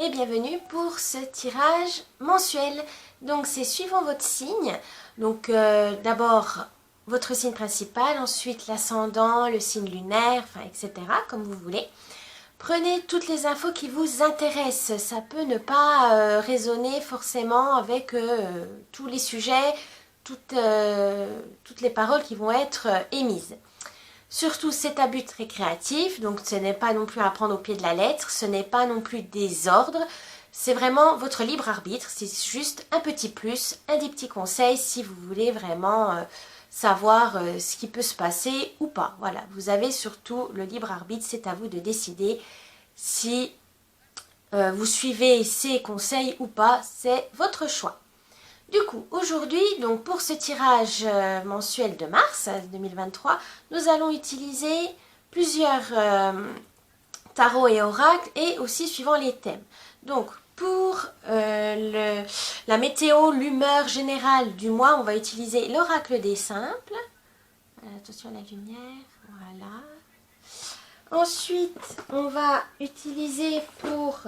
et bienvenue pour ce tirage mensuel. Donc c'est suivant votre signe, donc d'abord votre signe principal, ensuite l'ascendant, le signe lunaire, enfin etc. comme vous voulez. Prenez toutes les infos qui vous intéressent, ça peut ne pas résonner forcément avec tous les sujets, toutes les paroles qui vont être émises. Surtout, c'est à but récréatif, donc ce n'est pas non plus à prendre au pied de la lettre, ce n'est pas non plus des ordres, c'est vraiment votre libre arbitre, c'est juste un petit plus, un des petits conseils si vous voulez vraiment savoir ce qui peut se passer ou pas. Voilà, vous avez surtout le libre arbitre, c'est à vous de décider si vous suivez ces conseils ou pas, c'est votre choix. Du coup, aujourd'hui, donc pour ce tirage mensuel de mars 2023, nous allons utiliser plusieurs tarots et oracles et aussi suivant les thèmes. Donc, pour la météo, l'humeur générale du mois, on va utiliser l'oracle des simples. Attention à la lumière, voilà. Ensuite, on va utiliser pour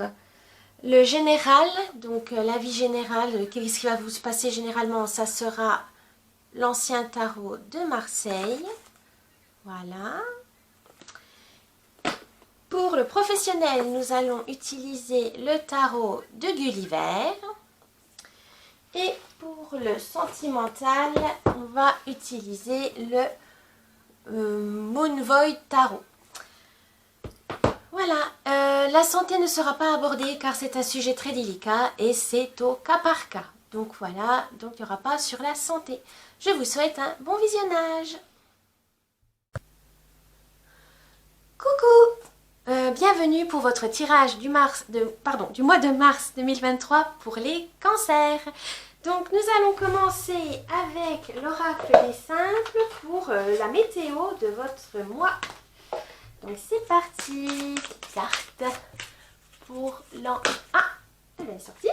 le général, donc la vie générale, qu'est-ce qui va vous se passer généralement, ça sera l'ancien tarot de Marseille. Voilà. Pour le professionnel, nous allons utiliser le tarot de Gulliver. Et pour le sentimental, on va utiliser le Moon Void Tarot. Voilà, la santé ne sera pas abordée car c'est un sujet très délicat et c'est au cas par cas. Donc voilà, donc il n'y aura pas sur la santé. Je vous souhaite un bon visionnage. Coucou, bienvenue pour votre tirage du mois de mars 2023 pour les cancers. Donc nous allons commencer avec l'oracle des simples pour la météo de votre mois. Donc c'est parti, carte pour elle est sortie.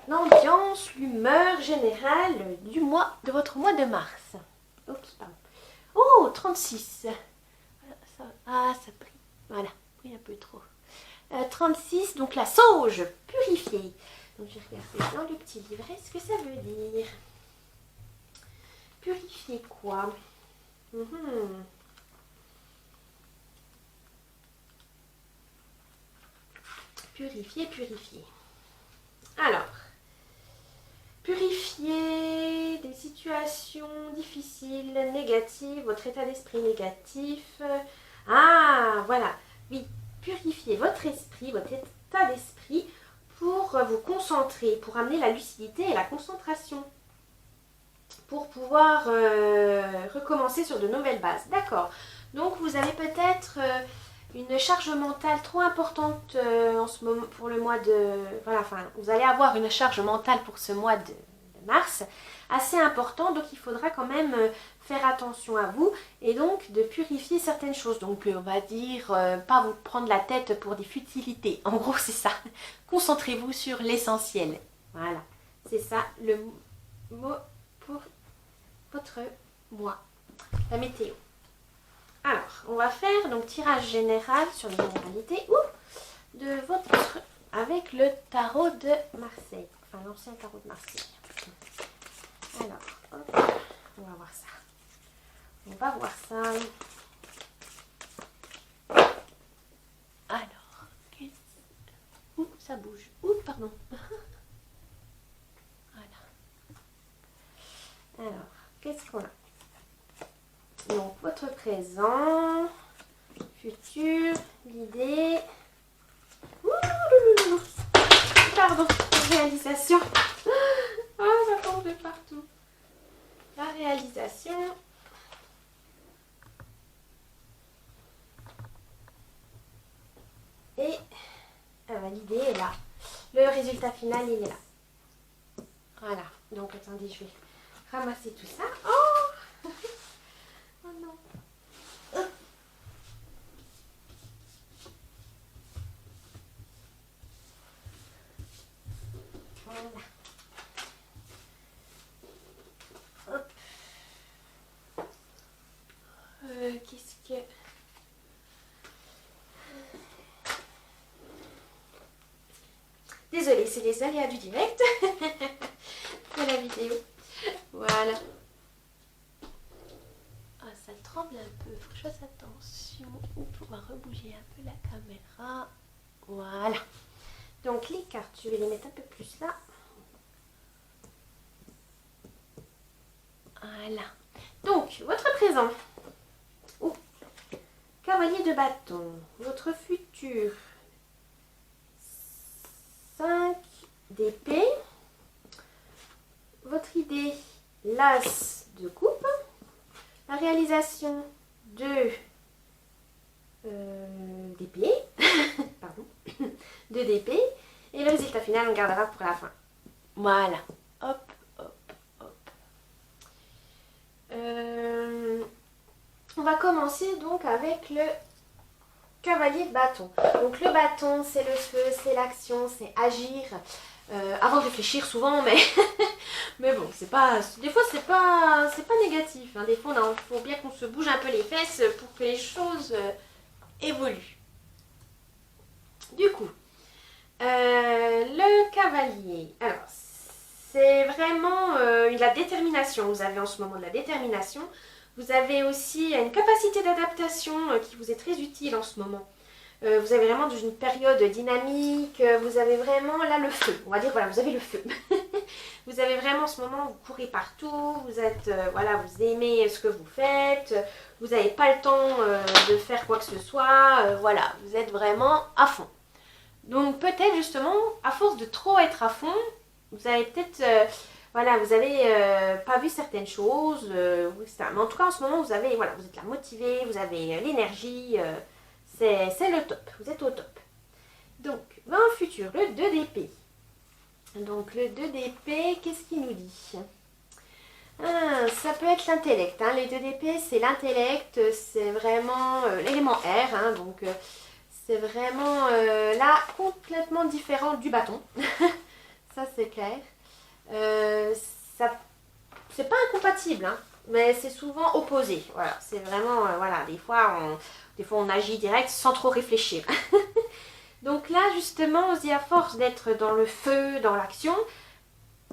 L'ambiance, l'humeur générale du mois, de votre mois de mars. Oups, pardon. Oh, 36. Ça prie. Voilà, pris un peu trop. 36, donc la sauge purifiée. Donc j'ai regardé dans le petit livret ce que ça veut dire. Purifier quoi? Purifier. Alors, purifier des situations difficiles, négatives, votre état d'esprit négatif. Ah, voilà. Oui, purifier votre esprit, votre état d'esprit pour vous concentrer, pour amener la lucidité et la concentration. Pour pouvoir recommencer sur de nouvelles bases. D'accord. Donc, vous avez peut-être une charge mentale trop importante en ce moment pour le mois de... Voilà, enfin, vous allez avoir une charge mentale pour ce mois de mars assez important, donc il faudra quand même faire attention à vous et donc de purifier certaines choses. Donc on va dire, pas vous prendre la tête pour des futilités. En gros, c'est ça. Concentrez-vous sur l'essentiel. Voilà, c'est ça le mot pour votre mois. La météo. Alors, on va faire donc tirage général sur les généralités de votre avec le tarot de Marseille, enfin l'ancien tarot de Marseille. Alors, hop, on va voir ça. On va voir ça. Alors, ça bouge. Pardon. Voilà. Alors, qu'est-ce qu'on a? Donc, votre présent, futur, l'idée. Pardon, réalisation. Ça tombe de partout. La réalisation. Et l'idée est là. Le résultat final, il est là. Voilà. Donc, attendez, je vais ramasser tout ça. Oh non. Voilà. Hop. Qu'est-ce que... désolée, c'est les aléas du direct de la vidéo. Voilà. Ah, ça tremble un peu, faut que je fasse attention. On va rebouger un peu la caméra. Voilà. Donc les cartes, je vais les mettre un peu plus là. Voilà. Donc, votre présent. Oh. Cavalier de bâton. Votre futur. 5 d'épée. Votre idée. L'as de coupe. La réalisation. 2 d'épée. Pardon. 2 d'épée. Et le résultat final, on gardera pour la fin. Voilà. Hop. On va commencer donc avec le cavalier de bâton. Donc le bâton, c'est le feu, c'est l'action, c'est agir. Avant de réfléchir souvent, mais mais bon, c'est pas. Des fois, c'est pas négatif. Hein. Des fois, il faut bien qu'on se bouge un peu les fesses pour que les choses évoluent. Du coup, le cavalier. Alors, c'est vraiment la détermination. Vous avez en ce moment de la détermination. Vous avez aussi une capacité d'adaptation qui vous est très utile en ce moment. Vous avez vraiment une période dynamique. Vous avez vraiment là le feu. On va dire voilà, vous avez le feu. Vous avez vraiment en ce moment, vous courez partout. Vous êtes voilà, vous aimez ce que vous faites. Vous n'avez pas le temps de faire quoi que ce soit. Voilà, vous êtes vraiment à fond. Donc peut-être justement, à force de trop être à fond, vous avez peut-être, voilà, vous avez pas vu certaines choses, etc. Mais en tout cas, en ce moment, vous avez, voilà, vous êtes là motivé, vous avez l'énergie, c'est le top, vous êtes au top. Donc, dans le futur, le 2 d'épée. Donc, le 2 d'épée, qu'est-ce qu'il nous dit? Ça peut être l'intellect, hein. Les 2 d'épée, c'est l'intellect, c'est vraiment l'élément R, hein, donc c'est vraiment là complètement différent du bâton. Ça, c'est clair. C'est pas incompatible, hein, mais c'est souvent opposé. Voilà, c'est vraiment, voilà, des fois on agit direct sans trop réfléchir. Donc là, justement, on se dit à force d'être dans le feu, dans l'action,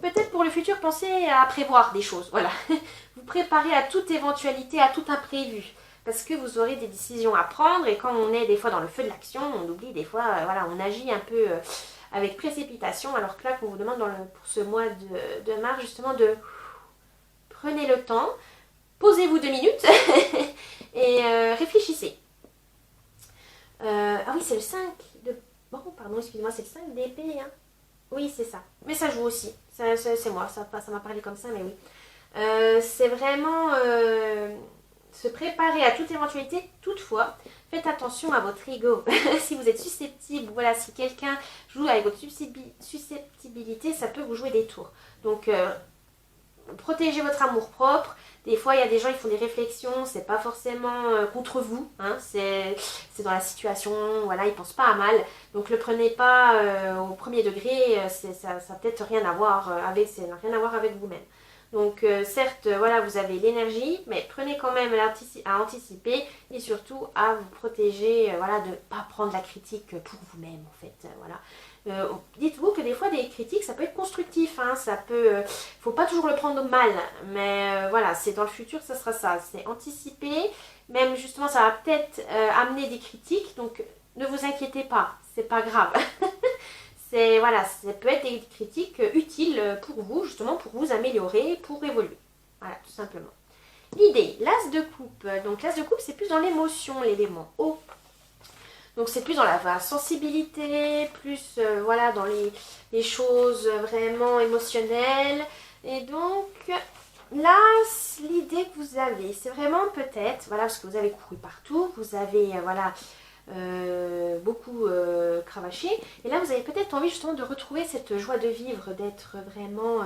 peut-être pour le futur, pensez à prévoir des choses. Voilà, vous préparez à toute éventualité, à tout imprévu. Parce que vous aurez des décisions à prendre et quand on est des fois dans le feu de l'action, on oublie des fois, voilà, on agit un peu avec précipitation. Alors que là, qu'on vous demande pour ce mois de mars, justement, de prenez le temps, posez-vous 2 minutes et réfléchissez. Ah oui, c'est le 5 de... Bon, pardon, excusez-moi, c'est le 5 d'épée. Hein. Oui, c'est ça. Mais ça joue aussi. C'est moi, ça m'a parlé comme ça, mais oui. C'est vraiment... se préparer à toute éventualité. Toutefois, faites attention à votre ego. Si vous êtes susceptible, voilà, si quelqu'un joue avec votre susceptibilité, ça peut vous jouer des tours. Donc, protégez votre amour propre. Des fois, il y a des gens qui font des réflexions, c'est pas forcément contre vous, hein, c'est dans la situation, voilà, ils pensent pas à mal. Donc, le prenez pas au premier degré, ça n'a peut-être rien à voir avec vous-même. Donc certes, voilà, vous avez l'énergie, mais prenez quand même à anticiper et surtout à vous protéger, voilà, de ne pas prendre la critique pour vous-même en fait, voilà. Dites-vous que des fois des critiques, ça peut être constructif, hein, ça peut, faut pas toujours le prendre au mal, mais voilà, c'est dans le futur, ça sera ça, c'est anticiper, même justement, ça va peut-être amener des critiques, donc ne vous inquiétez pas, c'est pas grave. Voilà, ça peut être des critiques utiles pour vous, justement, pour vous améliorer, pour évoluer. Voilà, tout simplement. L'idée, l'as de coupe. Donc, l'as de coupe, c'est plus dans l'émotion, l'élément eau. Donc, c'est plus dans la sensibilité, plus, voilà, dans les choses vraiment émotionnelles. Et donc, là, l'idée que vous avez, c'est vraiment peut-être, voilà, parce que vous avez couru partout, vous avez, voilà... beaucoup cravaché et là vous avez peut-être envie justement de retrouver cette joie de vivre, d'être vraiment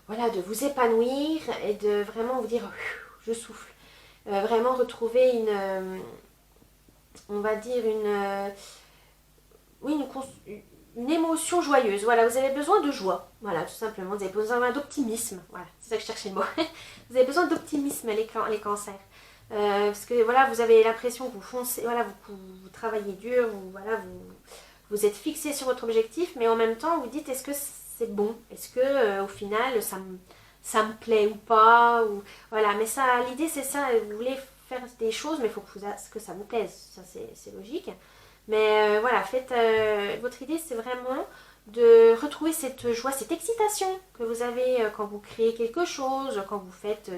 voilà, de vous épanouir et de vraiment vous dire je souffle, vraiment retrouver on va dire une émotion joyeuse. Voilà, vous avez besoin de joie, voilà, tout simplement, vous avez besoin d'optimisme, voilà, c'est ça que je cherchais le mot. Vous avez besoin d'optimisme, les cancers. Parce que voilà, vous avez l'impression que vous foncez, voilà, vous travaillez dur, voilà, vous êtes fixé sur votre objectif, mais en même temps, vous dites est-ce que c'est bon? Est-ce que au final, ça me plaît ou pas ou, voilà, mais ça, l'idée c'est ça, vous voulez faire des choses, mais il faut que ça vous plaise, ça c'est logique. Mais voilà, faites, votre idée c'est vraiment de retrouver cette joie, cette excitation que vous avez quand vous créez quelque chose, quand vous faites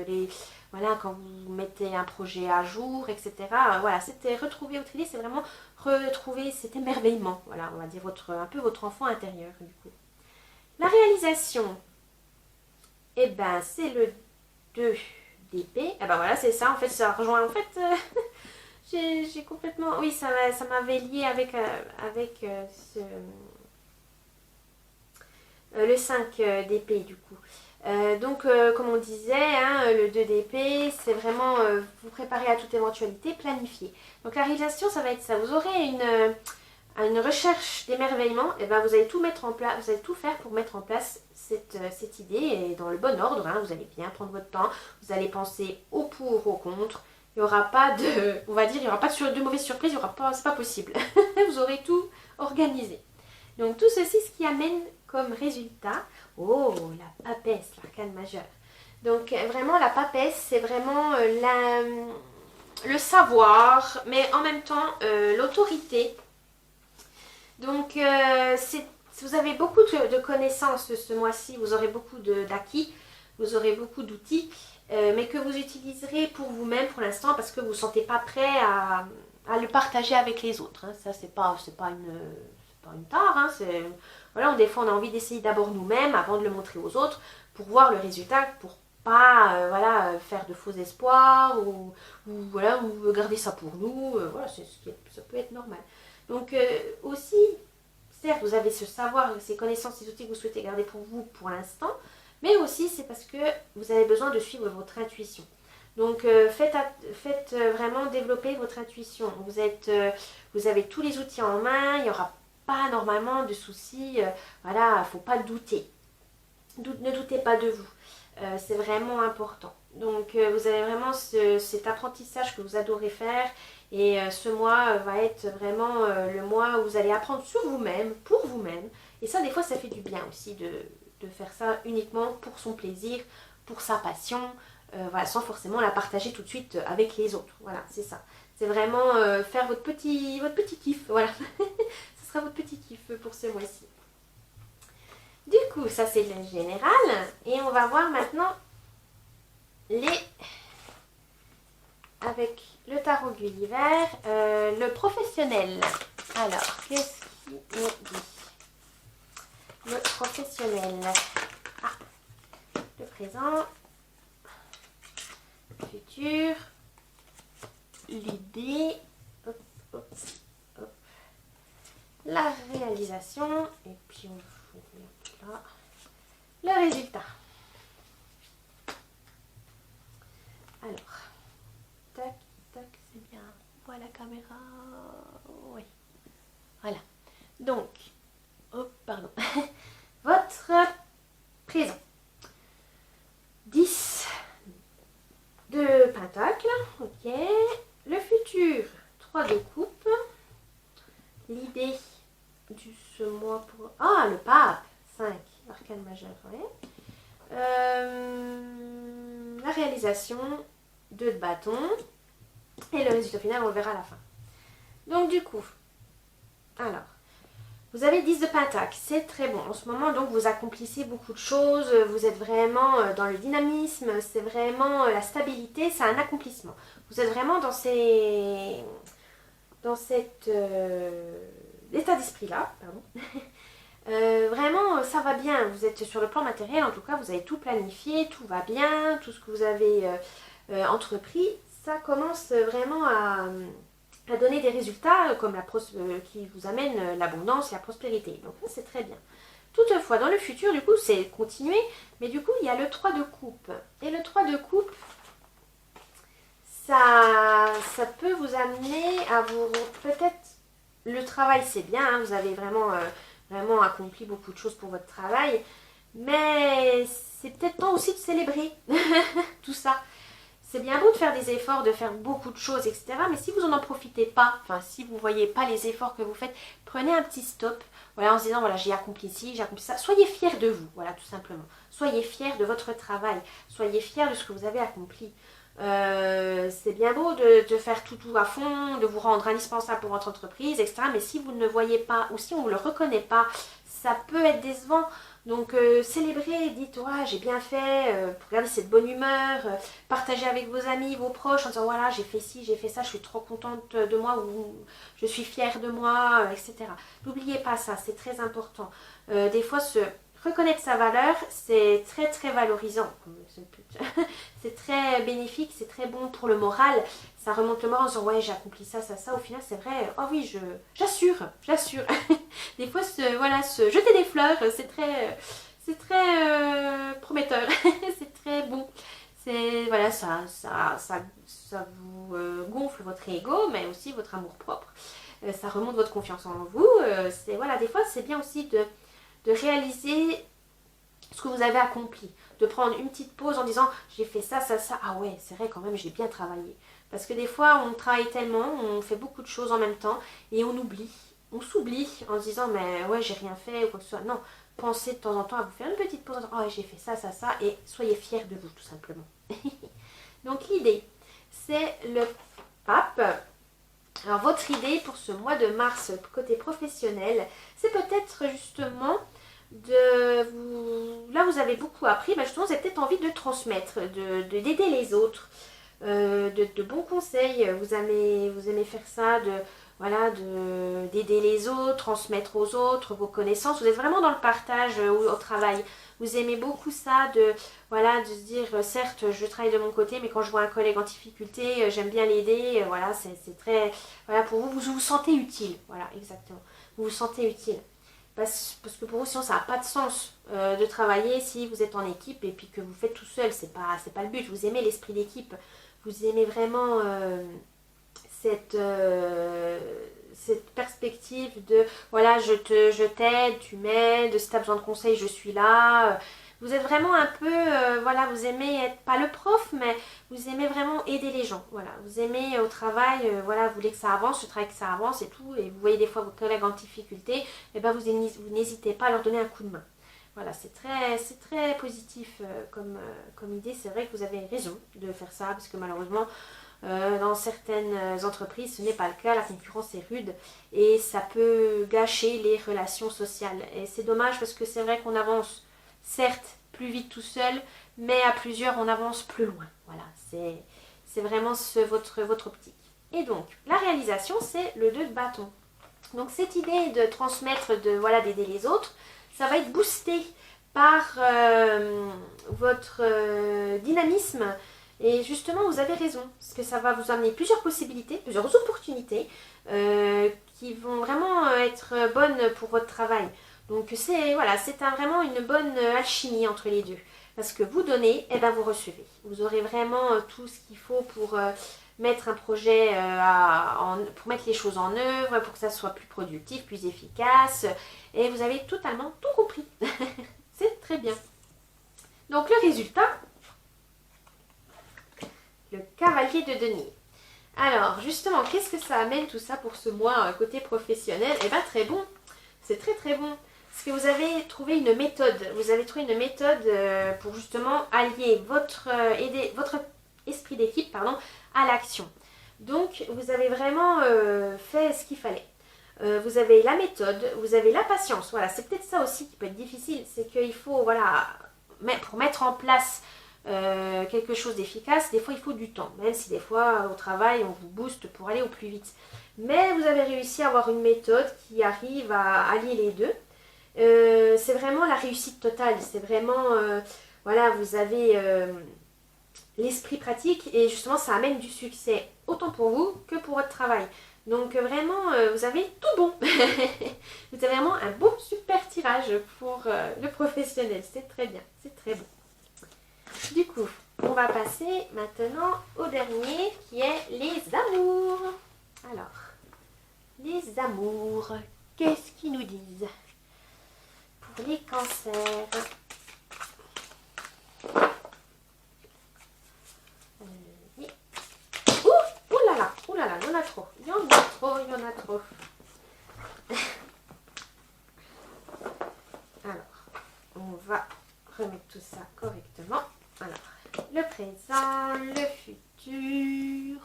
voilà, quand vous mettez un projet à jour, etc. Voilà, c'était retrouver votre idée, c'est vraiment retrouver cet émerveillement. Voilà, on va dire un peu votre enfant intérieur du coup. La réalisation, eh ben c'est le 2 d'épée. Ah ben voilà, c'est ça, en fait, ça rejoint, en fait, j'ai complètement, oui, ça m'avait lié avec, le 5 d'épée du coup. Donc, comme on disait, hein, le 2 d'épée, c'est vraiment vous préparer à toute éventualité, planifier. Donc, la réalisation, ça va être ça. Vous aurez une recherche d'émerveillement, et ben vous allez tout mettre en place, vous allez tout faire pour mettre en place cette idée et dans le bon ordre. Hein, vous allez bien prendre votre temps, vous allez penser au pour, au contre. Il n'y aura pas de, on va dire, il n'y aura pas de mauvaises surprises, il y aura pas, c'est pas possible. Vous aurez tout organisé. Donc tout ceci, ce qui amène comme résultat, oh, la papesse, l'arcane majeur. Donc vraiment, la papesse, c'est vraiment le savoir, mais en même temps, l'autorité. Donc, vous avez beaucoup de connaissances ce mois-ci, vous aurez beaucoup d'acquis, vous aurez beaucoup d'outils, mais que vous utiliserez pour vous-même pour l'instant parce que vous ne vous sentez pas prêt à le partager avec les autres. Hein. Ça, c'est pas une tare. Hein. Voilà, des fois, on a envie d'essayer d'abord nous-mêmes avant de le montrer aux autres pour voir le résultat, pour pas voilà, faire de faux espoirs ou voilà, ou garder ça pour nous. Voilà, ça peut être normal. Donc aussi, certes, vous avez ce savoir, ces connaissances, ces outils que vous souhaitez garder pour vous pour l'instant, mais aussi c'est parce que vous avez besoin de suivre votre intuition. Donc faites vraiment développer votre intuition. Vous avez tous les outils en main, il n'y aura pas normalement de soucis. Voilà, il ne faut pas douter. Ne doutez pas de vous. C'est vraiment important. Donc vous avez vraiment cet apprentissage que vous adorez faire. Et ce mois va être vraiment le mois où vous allez apprendre sur vous-même, pour vous-même. Et ça, des fois, ça fait du bien aussi de faire ça uniquement pour son plaisir, pour sa passion, voilà, sans forcément la partager tout de suite avec les autres. Voilà, c'est ça. C'est vraiment faire votre petit kiff. Voilà, ce sera votre petit kiff pour ce mois-ci. Du coup, ça c'est le général. Et on va voir maintenant avec le tarot Gulliver, le professionnel. Alors, qu'est-ce qu'il nous dit? Le professionnel. Ah, le présent, le futur, l'idée, hop, hop, hop, la réalisation, et puis on va là, le résultat. Alors, tac, tac, c'est bien. On voit la caméra. Oui. Voilà. Donc, oh, pardon. Votre présent. 10 de pentacle. Ok. Le futur. 3 de coupe. L'idée du ce mois pour... Ah, le pape. 5. L'arcane majeur. Ouais. La réalisation. 2 de bâton. Et le résultat final, on le verra à la fin. Donc, du coup, alors, vous avez 10 de pentacle. C'est très bon. En ce moment, donc, vous accomplissez beaucoup de choses. Vous êtes vraiment dans le dynamisme. C'est vraiment la stabilité. C'est un accomplissement. Vous êtes vraiment dans cet état d'esprit-là. Pardon. Vraiment, ça va bien. Vous êtes sur le plan matériel. En tout cas, vous avez tout planifié. Tout va bien. Tout ce que vous avez entrepris, ça commence vraiment à donner des résultats comme qui vous amènent l'abondance et la prospérité. Donc ça, c'est très bien. Toutefois, dans le futur, du coup, c'est continuer, mais du coup, il y a le 3 de coupe. Et le 3 de coupe, ça peut vous amener à vous... Peut-être, le travail, c'est bien, hein, vous avez vraiment accompli beaucoup de choses pour votre travail, mais c'est peut-être temps aussi de célébrer tout ça. c'est bien beau de faire des efforts, de faire beaucoup de choses, etc. Mais si vous n'en profitez pas, enfin si vous ne voyez pas les efforts que vous faites, prenez un petit stop. Voilà, en se disant, voilà, j'ai accompli ci, j'ai accompli ça. Soyez fiers de vous, voilà, tout simplement. Soyez fiers de votre travail. Soyez fiers de ce que vous avez accompli. C'est bien beau de faire tout à fond, de vous rendre indispensable pour votre entreprise, etc. Mais si vous ne le voyez pas ou si on ne le reconnaît pas, ça peut être décevant. Donc célébrez, dites ouais, j'ai bien fait, regardez cette bonne humeur, partagez avec vos amis, vos proches en disant voilà j'ai fait ci, j'ai fait ça, je suis trop contente de moi ou je suis fière de moi, etc. N'oubliez pas ça, c'est très important. Des fois reconnaître sa valeur, c'est très très valorisant. C'est très bénéfique, c'est très bon pour le moral. Ça remonte le moral en disant ouais j'ai accompli ça, ça, ça. Au final c'est vrai, oh oui j'assure. Des fois voilà, se jeter des fleurs, c'est très prometteur. C'est très bon. C'est voilà, ça vous gonfle votre ego, mais aussi votre amour propre. Ça remonte votre confiance en vous. C'est voilà, des fois c'est bien aussi de réaliser ce que vous avez accompli, de prendre une petite pause en disant j'ai fait ça, ça, ça, ah ouais c'est vrai quand même j'ai bien travaillé, parce que des fois on travaille tellement, on fait beaucoup de choses en même temps et on s'oublie en se disant mais ouais j'ai rien fait ou quoi que ce soit. Non, pensez de temps en temps à vous faire une petite pause en disant oh ouais, j'ai fait ça, ça, ça, et soyez fiers de vous tout simplement. Donc l'idée c'est le pape. Alors votre idée pour ce mois de mars côté professionnel, c'est peut-être justement là vous avez beaucoup appris, justement vous avez peut-être envie de transmettre, d'aider les autres, de bons conseils, vous aimez faire ça, voilà, d'aider les autres, transmettre aux autres vos connaissances, vous êtes vraiment dans le partage au travail, vous aimez beaucoup ça, voilà, de se dire certes je travaille de mon côté mais quand je vois un collègue en difficulté j'aime bien l'aider, voilà, c'est très, voilà, pour vous vous sentez utile, voilà, exactement, vous vous sentez utile. Parce que pour vous, sinon, ça n'a pas de sens de travailler si vous êtes en équipe et puis que vous faites tout seul. C'est pas le but. Vous aimez l'esprit d'équipe. Vous aimez vraiment cette perspective de voilà, je t'aide, tu m'aides, si tu as besoin de conseils, je suis là. Vous êtes vraiment un peu, voilà, vous aimez être pas le prof, mais vous aimez vraiment aider les gens. Voilà, vous aimez au travail, voilà, vous voulez que ça avance, le travail que ça avance et tout, et vous voyez des fois vos collègues en difficulté, et ben vous n'hésitez pas à leur donner un coup de main. Voilà, c'est très positif comme idée. C'est vrai que vous avez raison de faire ça, parce que malheureusement, dans certaines entreprises, ce n'est pas le cas. La concurrence est rude et ça peut gâcher les relations sociales. Et c'est dommage parce que c'est vrai qu'on avance, certes, plus vite tout seul, mais à plusieurs, on avance plus loin. Voilà, c'est vraiment votre optique. Et donc, la réalisation, c'est le 2 de bâton. Donc, cette idée de transmettre, voilà, d'aider les autres, ça va être boosté par votre dynamisme. Et justement, vous avez raison, parce que ça va vous amener plusieurs possibilités, plusieurs opportunités qui vont vraiment être bonnes pour votre travail. Donc c'est voilà, vraiment une bonne alchimie entre les deux. Parce que vous donnez, et ben vous recevez. Vous aurez vraiment tout ce qu'il faut pour mettre un projet, pour mettre les choses en œuvre, pour que ça soit plus productif, plus efficace. Et vous avez totalement tout compris. C'est très bien. Donc le résultat, le cavalier de denier. Alors, justement, qu'est-ce que ça amène tout ça pour ce mois côté professionnel? Eh bien, très bon. C'est très très bon. Parce que vous avez trouvé une méthode. Vous avez trouvé une méthode pour justement allier votre esprit d'équipe, à l'action. Donc, vous avez vraiment fait ce qu'il fallait. Vous avez la méthode, vous avez la patience. Voilà, c'est peut-être ça aussi qui peut être difficile. C'est qu'il faut, voilà, pour mettre en place quelque chose d'efficace, des fois il faut du temps, même si des fois au travail on vous booste pour aller au plus vite, mais vous avez réussi à avoir une méthode qui arrive à allier les deux. C'est vraiment la réussite totale, c'est vraiment voilà, vous avez l'esprit pratique et justement ça amène du succès autant pour vous que pour votre travail. Donc vraiment vous avez tout bon. Vous avez vraiment un beau super tirage pour le professionnel, c'est très bien, c'est très bon. Du coup, on va passer maintenant au dernier qui est les amours. Alors, les amours, qu'est-ce qu'ils nous disent pour les cancers? y en a trop. Il y en a trop, il y en a trop. Alors, on va remettre tout ça correctement. Alors, le présent, le futur,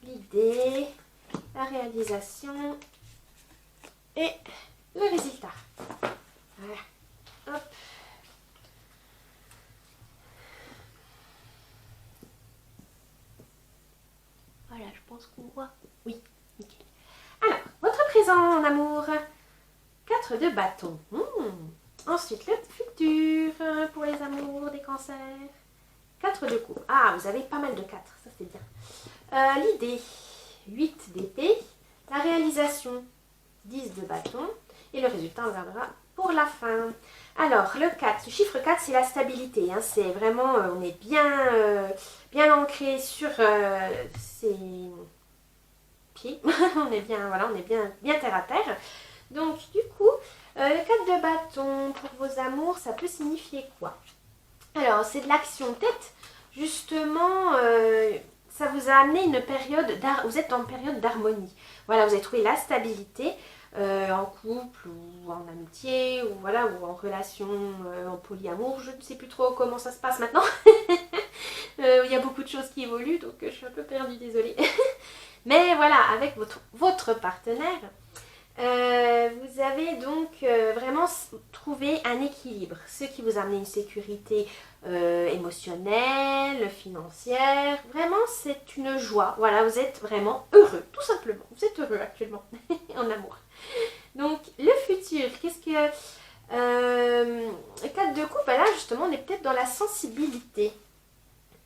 l'idée, la réalisation et le résultat. Voilà. Hop. Voilà, je pense qu'on voit. Oui, nickel. Alors, votre présent en amour. 4 de bâton. Ensuite, le futur pour les amours des cancers. 4 de coupe. Ah, vous avez pas mal de 4, ça c'est bien. L'idée, 8 d'épée. La réalisation, 10 de bâton. Et le résultat, on verra pour la fin. Alors, le 4, le chiffre 4, c'est la stabilité. Hein. C'est vraiment, on est bien ancré sur ses pieds. on est bien, voilà, on est bien terre à terre. Donc, du coup, le 4 de bâton pour vos amours, ça peut signifier quoi? Alors, c'est de l'action. Peut-être, justement, ça vous a amené une période, vous êtes en période d'harmonie. Voilà, vous avez trouvé la stabilité en couple ou en amitié ou voilà, ou en relation, en polyamour. Je ne sais plus trop comment ça se passe maintenant. Il y a beaucoup de choses qui évoluent, donc je suis un peu perdue, désolée. Mais voilà, avec votre partenaire, vous avez donc vraiment trouvé un équilibre, ce qui vous a amené une sécurité émotionnelle, financière. Vraiment, c'est une joie. Voilà, vous êtes vraiment heureux, tout simplement. Vous êtes heureux actuellement en amour. Donc, le futur, qu'est-ce que... 4 de coupe, là, justement, on est peut-être dans la sensibilité.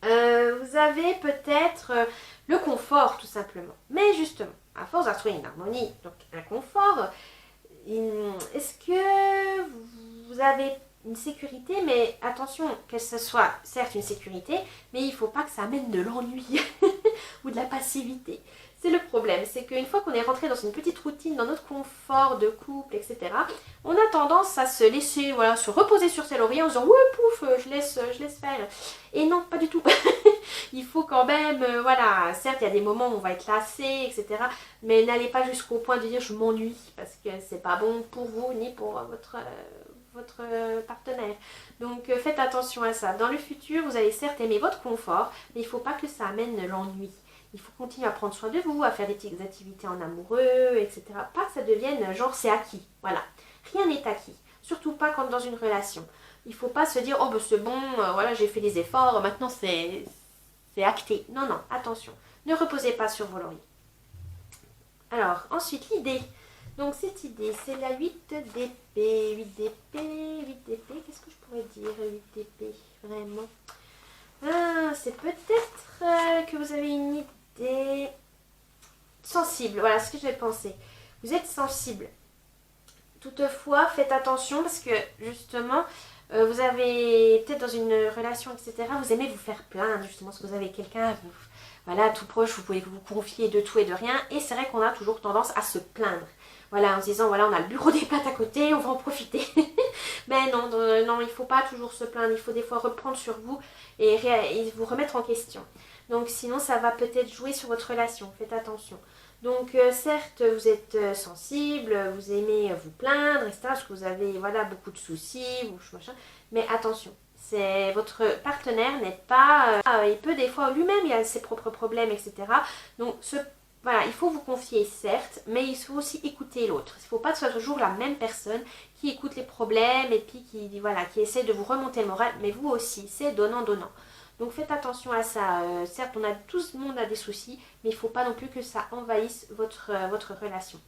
Vous avez peut-être le confort, tout simplement. Mais justement, à force de trouver une harmonie, donc un confort, est-ce que vous avez une sécurité, mais attention, que ce soit certes une sécurité, mais il ne faut pas que ça amène de l'ennui ou de la passivité. C'est le problème, c'est qu'une fois qu'on est rentré dans une petite routine, dans notre confort de couple, etc., on a tendance à se laisser, voilà, se reposer sur ses lauriers en se disant ouais pouf, je laisse faire. Et non, pas du tout. Il faut quand même, voilà, certes il y a des moments où on va être lassé, etc., mais n'allez pas jusqu'au point de dire je m'ennuie, parce que c'est pas bon pour vous ni pour votre partenaire. Donc faites attention à ça. Dans le futur, vous allez certes aimer votre confort, mais il ne faut pas que ça amène l'ennui. Il faut continuer à prendre soin de vous, à faire des petites activités en amoureux, etc. Pas que ça devienne genre c'est acquis. Voilà. Rien n'est acquis. Surtout pas quand dans une relation. Il ne faut pas se dire oh ben c'est bon, voilà j'ai fait des efforts, maintenant c'est acté. Non, non, attention. Ne reposez pas sur vos lauriers. Alors, ensuite l'idée. Donc cette idée, c'est la 8 d'épée. 8 d'épée, 8 d'épée. Qu'est-ce que je pourrais dire 8 d'épée, vraiment? C'est peut-être que vous avez une idée sensible. Voilà ce que je vais penser. Vous êtes sensible. Toutefois, faites attention parce que justement, vous avez peut-être dans une relation, etc., vous aimez vous faire plaindre, justement, parce que vous avez quelqu'un, voilà, tout proche, vous pouvez vous confier de tout et de rien. Et c'est vrai qu'on a toujours tendance à se plaindre. Voilà, en se disant, voilà, on a le bureau des plaintes à côté, on va en profiter. Mais non, non, il ne faut pas toujours se plaindre. Il faut des fois reprendre sur vous et vous remettre en question. Donc sinon, ça va peut-être jouer sur votre relation. Faites attention. Donc certes, vous êtes sensible, vous aimez vous plaindre, etc. Parce que vous avez voilà, beaucoup de soucis, machin. Mais attention, votre partenaire n'est pas... il peut des fois, lui-même, il a ses propres problèmes, etc. Donc voilà, il faut vous confier, certes, mais il faut aussi écouter l'autre. Il ne faut pas que ce soit toujours la même personne qui écoute les problèmes et puis qui essaie de vous remonter le moral, mais vous aussi, c'est donnant-donnant. Donc faites attention à ça. Certes, tout le monde a des soucis, mais il ne faut pas non plus que ça envahisse votre relation.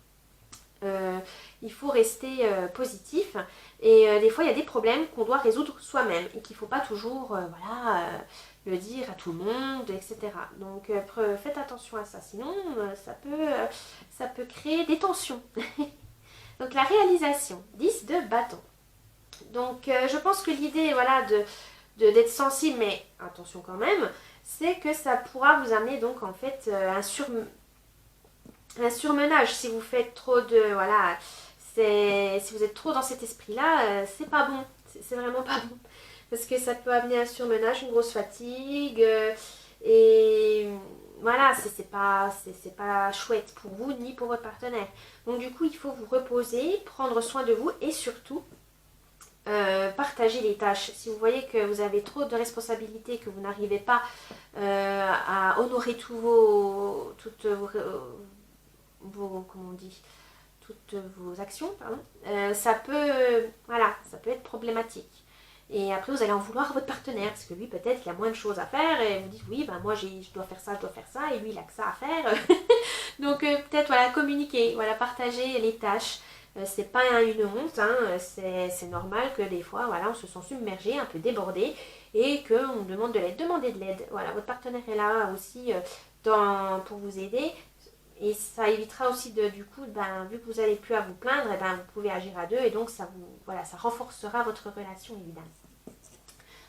Il faut rester positif et des fois il y a des problèmes qu'on doit résoudre soi-même et qu'il ne faut pas toujours le dire à tout le monde, etc. Donc faites attention à ça, sinon ça peut créer des tensions. Donc la réalisation, 10 de bâton. Donc je pense que l'idée voilà, d'être sensible, mais attention quand même, c'est que ça pourra vous amener donc en fait un surmenage si vous faites trop de... Voilà, si vous êtes trop dans cet esprit-là, c'est pas bon. C'est vraiment pas bon. parce que ça peut amener un surmenage, une grosse fatigue, et voilà, c'est pas chouette pour vous ni pour votre partenaire. Donc du coup, il faut vous reposer, prendre soin de vous et surtout partager les tâches. Si vous voyez que vous avez trop de responsabilités, que vous n'arrivez pas à honorer toutes comment on dit, toutes vos actions, pardon, ça peut être problématique. Et après, vous allez en vouloir à votre partenaire, parce que lui, peut-être qu'il a moins de choses à faire, et vous dites, oui, ben moi, je dois faire ça, et lui, il a que ça à faire. Donc, peut-être, voilà, communiquer, voilà, partager les tâches. C'est pas une honte, hein, c'est normal que des fois, voilà, on se sent submergé, un peu débordé, et qu'on demande de l'aide. Demandez de l'aide. Voilà, votre partenaire est là aussi pour vous aider. Et ça évitera aussi du coup, vu que vous n'allez plus à vous plaindre, vous pouvez agir à deux et donc ça renforcera votre relation évidemment.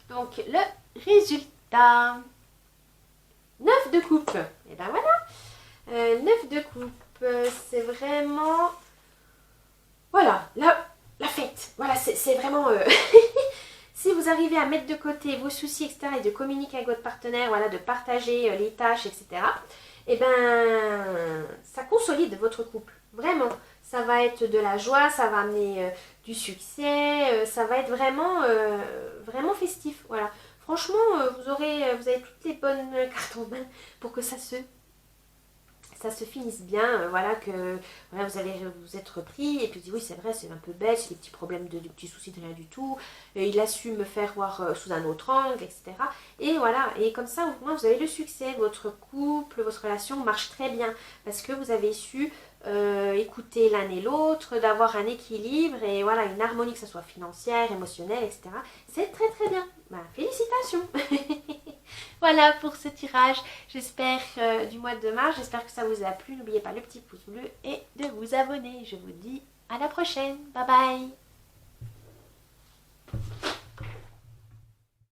Donc le résultat, 9 de coupe. Et ben voilà, 9 de coupe, c'est vraiment, voilà, la fête. Voilà, c'est vraiment, si vous arrivez à mettre de côté vos soucis, etc., et de communiquer avec votre partenaire, voilà, de partager les tâches, etc., et ça consolide votre couple, vraiment. Ça va être de la joie, ça va amener du succès, ça va être vraiment, vraiment festif, voilà. Franchement, vous avez toutes les bonnes cartes en main pour que ça se finisse bien, voilà, que voilà, vous allez vous être repris, et puis oui, c'est vrai, c'est un peu bête, c'est des petits problèmes, des petits soucis de rien du tout, et il a su me faire voir sous un autre angle, etc. Et voilà, et comme ça, au moins, vous avez le succès, votre couple, votre relation marche très bien, parce que vous avez su écouter l'un et l'autre, d'avoir un équilibre, et voilà, une harmonie, que ce soit financière, émotionnelle, etc. C'est très très bien. Félicitations. Voilà pour ce tirage, j'espère du mois de mars, j'espère que ça vous a plu. N'oubliez pas le petit pouce bleu et de vous abonner. Je vous dis à la prochaine, bye bye.